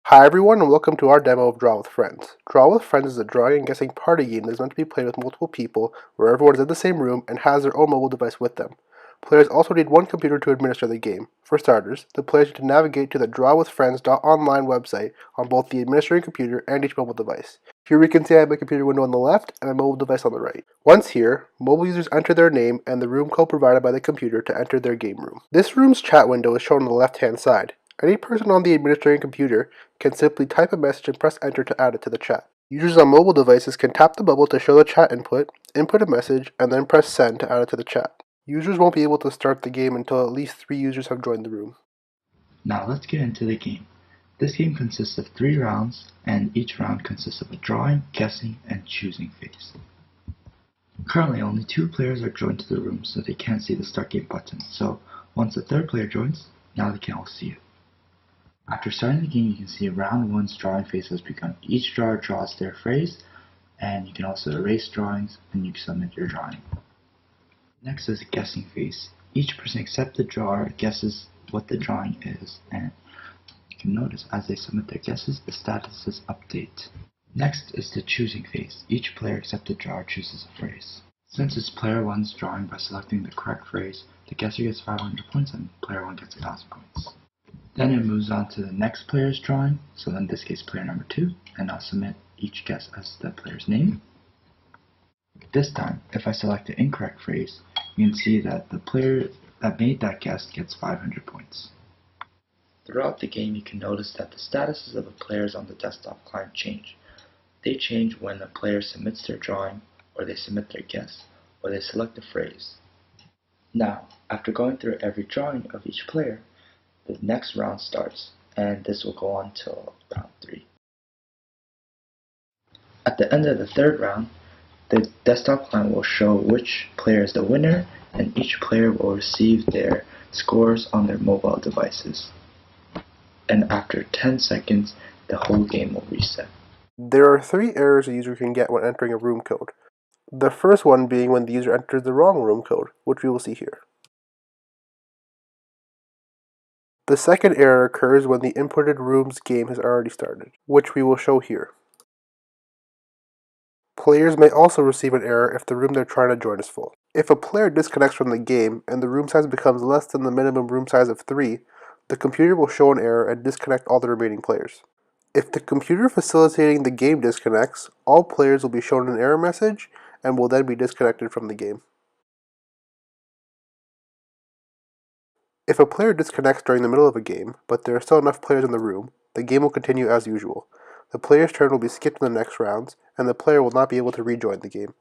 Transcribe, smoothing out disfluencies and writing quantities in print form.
Hi everyone and welcome to our demo of Draw with Friends. Draw with Friends is a drawing and guessing party game that is meant to be played with multiple people, where everyone is in the same room and has their own mobile device with them. Players also need one computer to administer the game. For starters, the players need to navigate to the DrawWithFriends.online website on both the administering computer and each mobile device. Here we can see I have my computer window on the left and my mobile device on the right. Once here, mobile users enter their name and the room code provided by the computer to enter their game room. This room's chat window is shown on the left-hand side. Any person on the administrating computer can simply type a message and press enter to add it to the chat. Users on mobile devices can tap the bubble to show the chat input a message, and then press send to add it to the chat. Users won't be able to start the game until at least 3 users have joined the room. Now let's get into the game. This game consists of 3 rounds, and each round consists of a drawing, guessing, and choosing phase. Currently only 2 players are joined to the room, so they can't see the start game button, so once the 3rd player joins, now they can all see it. After starting the game, you can see round 1's drawing phase has begun. Each drawer draws their phrase, and you can also erase drawings, and you can submit your drawing. Next is the guessing phase. Each person except the drawer guesses what the drawing is, and you can notice as they submit their guesses, the statuses update. Next is the choosing phase. Each player except the drawer chooses a phrase. Since it's player 1's drawing by selecting the correct phrase, the guesser gets 500 points and player 1 gets 1000 points. Then it moves on to the next player's drawing, so in this case player number 2, and I'll submit each guess as the player's name. This time, if I select the incorrect phrase, you can see that the player that made that guess gets 500 points. Throughout the game, you can notice that the statuses of the players on the desktop client change. They change when the player submits their drawing, or they submit their guess, or they select a phrase. Now, after going through every drawing of each player, the next round starts, and this will go on till round 3. At the end of the 3rd round, the desktop client will show which player is the winner, and each player will receive their scores on their mobile devices. And after 10 seconds, the whole game will reset. There are 3 errors a user can get when entering a room code. The first one being when the user enters the wrong room code, which we will see here. The second error occurs when the inputted room's game has already started, which we will show here. Players may also receive an error if the room they're trying to join is full. If a player disconnects from the game and the room size becomes less than the minimum room size of 3, the computer will show an error and disconnect all the remaining players. If the computer facilitating the game disconnects, all players will be shown an error message and will then be disconnected from the game. If a player disconnects during the middle of a game, but there are still enough players in the room, the game will continue as usual. The player's turn will be skipped in the next rounds, and the player will not be able to rejoin the game.